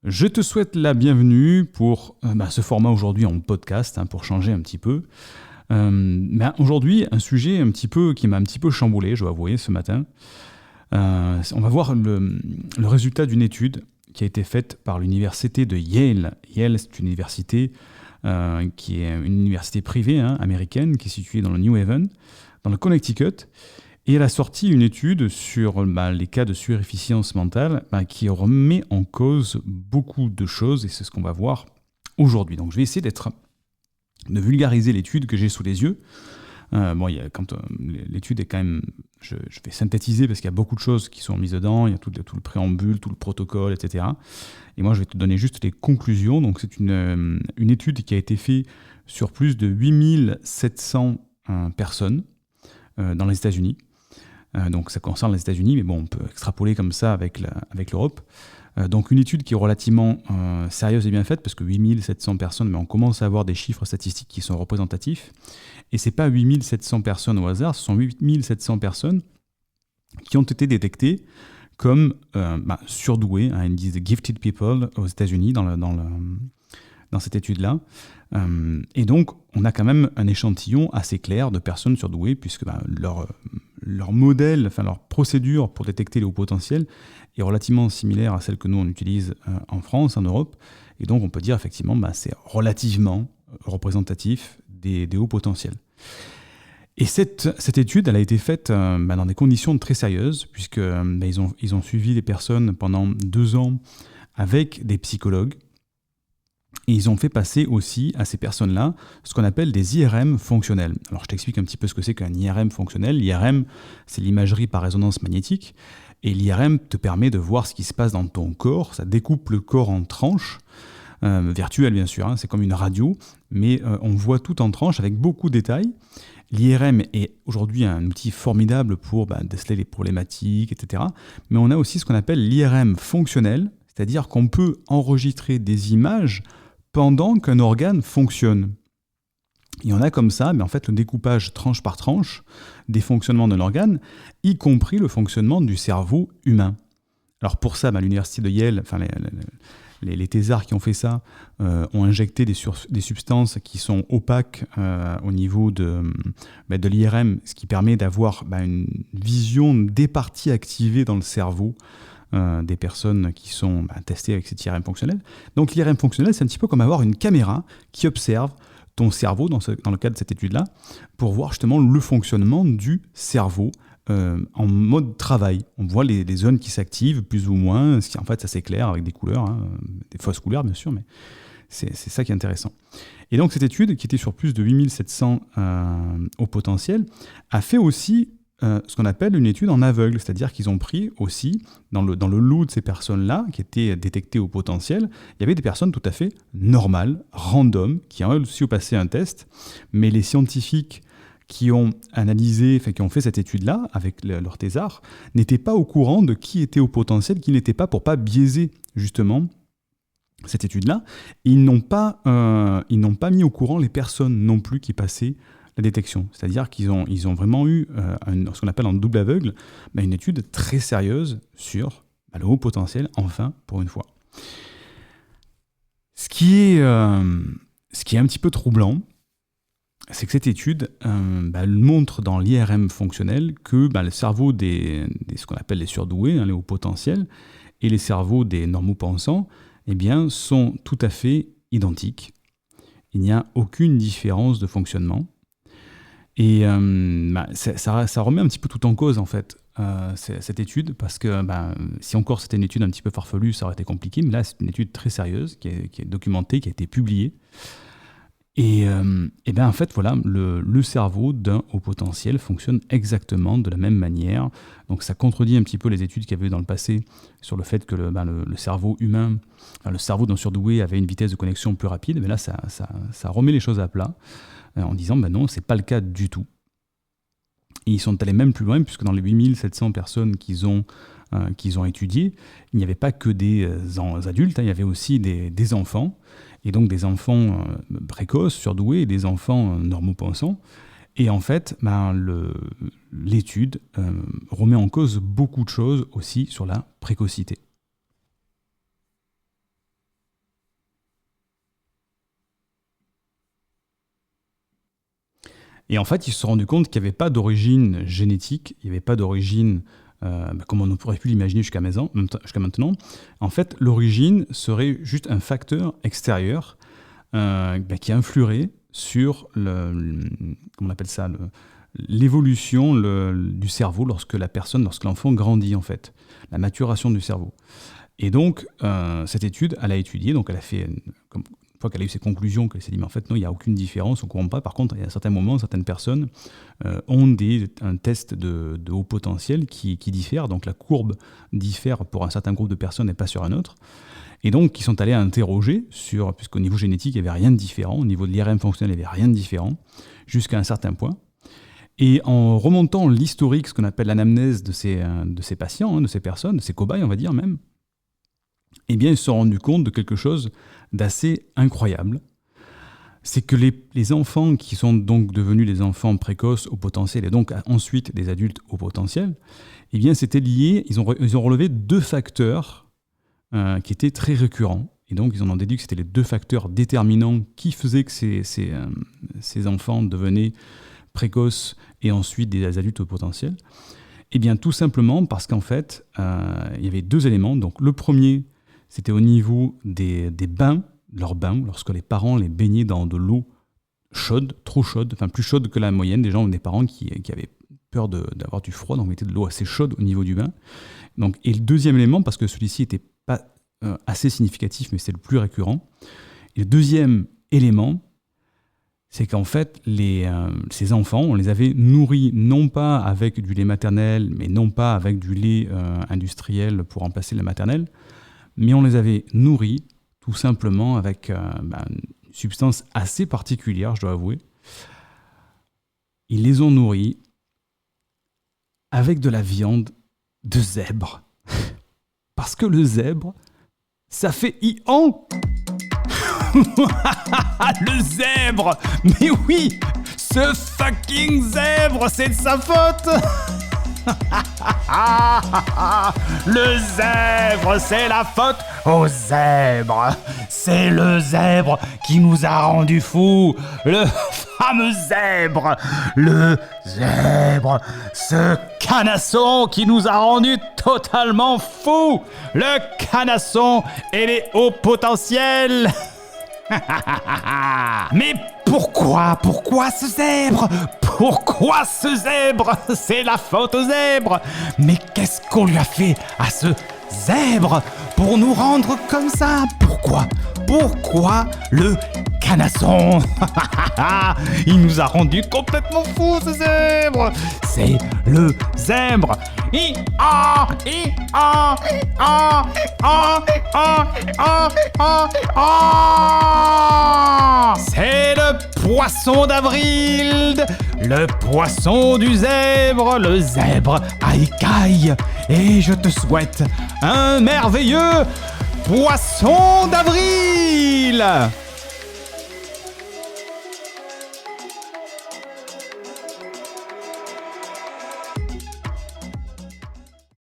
Je te souhaite la bienvenue pour ce format aujourd'hui en podcast, pour changer un petit peu. Aujourd'hui, un sujet un petit peu qui m'a un petit peu chamboulé, je dois avouer, ce matin. On va voir le résultat d'une étude qui a été faite par l'université de Yale. Yale, c'est une université qui est une université privée américaine qui est située dans le New Haven, dans le Connecticut. Et elle a sorti une étude sur les cas de surefficience mentale qui remet en cause beaucoup de choses, et c'est ce qu'on va voir aujourd'hui. Donc je vais essayer de vulgariser l'étude que j'ai sous les yeux. L'étude est quand même... Je vais synthétiser parce qu'il y a beaucoup de choses qui sont mises dedans, il y a tout le préambule, tout le protocole, etc. Et moi je vais te donner juste les conclusions. Donc c'est une étude qui a été faite sur plus de 8700 personnes dans les États-Unis. Donc ça concerne les États-Unis, mais bon, on peut extrapoler comme ça avec l'Europe. Donc une étude qui est relativement sérieuse et bien faite, parce que 8700 personnes, mais on commence à avoir des chiffres statistiques qui sont représentatifs. Et ce n'est pas 8700 personnes au hasard, ce sont 8700 personnes qui ont été détectées comme surdouées. Ils disent « gifted people » aux États-Unis dans cette étude-là. Et donc, on a quand même un échantillon assez clair de personnes surdouées, puisque leur modèle, leur procédure pour détecter les hauts potentiels est relativement similaire à celle que nous on utilise en France, en Europe. Et donc, on peut dire effectivement c'est relativement représentatif des hauts potentiels. Et cette étude, elle a été faite dans des conditions très sérieuses, puisque ils ont suivi les personnes pendant 2 ans avec des psychologues. Et ils ont fait passer aussi à ces personnes-là ce qu'on appelle des IRM fonctionnels. Alors je t'explique un petit peu ce que c'est qu'un IRM fonctionnel. L'IRM, c'est l'imagerie par résonance magnétique. Et l'IRM te permet de voir ce qui se passe dans ton corps. Ça découpe le corps en tranches, virtuelles bien sûr, c'est comme une radio, mais on voit tout en tranches avec beaucoup de détails. L'IRM est aujourd'hui un outil formidable pour déceler les problématiques, etc. Mais on a aussi ce qu'on appelle l'IRM fonctionnel, c'est-à-dire qu'on peut enregistrer des images pendant qu'un organe fonctionne. Il y en a comme ça, mais en fait le découpage tranche par tranche des fonctionnements d'un organe, y compris le fonctionnement du cerveau humain. Alors pour ça, l'université de Yale, les thésards qui ont fait ça, ont injecté des substances qui sont opaques au niveau de l'IRM, ce qui permet d'avoir une vision des parties activées dans le cerveau des personnes qui sont testées avec cet IRM fonctionnel. Donc l'IRM fonctionnel, c'est un petit peu comme avoir une caméra qui observe ton cerveau, dans le cadre de cette étude-là, pour voir justement le fonctionnement du cerveau en mode travail. On voit les zones qui s'activent plus ou moins, en fait c'est assez clair avec des couleurs, des fausses couleurs bien sûr, mais c'est ça qui est intéressant. Et donc cette étude, qui était sur plus de 8700 hauts potentiels, a fait aussi ce qu'on appelle une étude en aveugle, c'est-à-dire qu'ils ont pris aussi, dans le lot de ces personnes-là, qui étaient détectées au potentiel, il y avait des personnes tout à fait normales, random, qui ont aussi passé un test, mais les scientifiques qui ont qui ont fait cette étude-là, avec leur thésard, n'étaient pas au courant de qui était au potentiel, qui n'était pas, pour pas biaiser justement cette étude-là. Ils n'ont pas mis au courant les personnes non plus qui passaient la détection. C'est-à-dire qu'ils ont vraiment eu ce qu'on appelle en double aveugle, une étude très sérieuse sur le haut potentiel, enfin, pour une fois. Ce qui est un petit peu troublant, c'est que cette étude montre dans l'IRM fonctionnel que le cerveau ce qu'on appelle les surdoués, les hauts potentiels, et les cerveaux des normaux pensants, sont tout à fait identiques. Il n'y a aucune différence de fonctionnement. Et ça remet un petit peu tout en cause, en fait, cette étude, parce que si encore c'était une étude un petit peu farfelue, ça aurait été compliqué, mais là, c'est une étude très sérieuse, qui est documentée, qui a été publiée. Et en fait, voilà, le cerveau d'un haut potentiel fonctionne exactement de la même manière. Donc ça contredit un petit peu les études qu'il y avait eu dans le passé sur le fait que le cerveau humain, le cerveau d'un surdoué avait une vitesse de connexion plus rapide, mais là, ça remet les choses à plat, en disant non, c'est pas le cas du tout. Et ils sont allés même plus loin, puisque dans les 8700 personnes qu'ils ont étudiées, il n'y avait pas que des adultes, il y avait aussi des enfants, et donc des enfants précoces, surdoués, et des enfants normaux pensants. Et en fait, l'étude remet en cause beaucoup de choses aussi sur la précocité. Et en fait, ils se sont rendus compte qu'il n'y avait pas d'origine génétique, il n'y avait pas d'origine comme on aurait pu l'imaginer jusqu'à maintenant. En fait, l'origine serait juste un facteur extérieur qui influerait sur comment on appelle ça, l'évolution du cerveau lorsque l'enfant grandit, en fait, la maturation du cerveau. Et donc, cette étude, elle a étudié, donc elle a fait, une fois qu'elle a eu ses conclusions, qu'elle s'est dit, mais en fait, non, il n'y a aucune différence, on ne comprend pas. Par contre, il y a certains moments, certaines personnes ont un test de haut potentiel qui diffère, donc la courbe diffère pour un certain groupe de personnes et pas sur un autre. Et donc, ils sont allés interroger puisqu'au niveau génétique, il n'y avait rien de différent, au niveau de l'IRM fonctionnel, il n'y avait rien de différent, jusqu'à un certain point. Et en remontant l'historique, ce qu'on appelle l'anamnèse de ces patients, de ces personnes, de ces cobayes, on va dire même, eh bien, ils se sont rendus compte de quelque chose d'assez incroyable. C'est que les enfants qui sont donc devenus des enfants précoces au potentiel et donc ensuite des adultes au potentiel, eh bien, c'était lié, ils ont relevé 2 facteurs qui étaient très récurrents. Et donc, ils en ont déduit que c'était les 2 facteurs déterminants qui faisaient que ces enfants devenaient précoces et ensuite des adultes au potentiel. Eh bien, tout simplement parce qu'en fait, il y avait 2 éléments. Donc, le premier, c'était au niveau des bains, leurs bains, lorsque les parents les baignaient dans de l'eau chaude, trop chaude, enfin plus chaude que la moyenne. Des gens, des parents qui avaient peur d'avoir du froid, donc mettaient de l'eau assez chaude au niveau du bain. Donc, et le deuxième élément, parce que celui-ci n'était pas assez significatif, mais c'est le plus récurrent. Et le deuxième élément, c'est qu'en fait, ces enfants, on les avait nourris non pas avec du lait maternel, mais non pas avec du lait industriel pour remplacer le maternel, mais on les avait nourris tout simplement avec une substance assez particulière, je dois avouer. Ils les ont nourris avec de la viande de zèbre. Parce que le zèbre, ça fait i-an. Le zèbre. Mais oui, ce fucking zèbre, c'est de sa faute. Le zèbre, c'est la faute au zèbre. C'est le zèbre qui nous a rendus fous. Le fameux zèbre. Le zèbre. Ce canasson qui nous a rendus totalement fous. Le canasson et les hauts potentiels. Mais pourquoi ce zèbre? Pourquoi ce zèbre? C'est la faute au zèbre. Mais qu'est-ce qu'on lui a fait à ce zèbre pour nous rendre comme ça? Pourquoi le canasson? Il nous a rendus complètement fous, ce zèbre. C'est le zèbre. C'est le poisson d'avril, le poisson du zèbre, le zèbre aïkaï. Et je te souhaite un merveilleux poisson d'avril.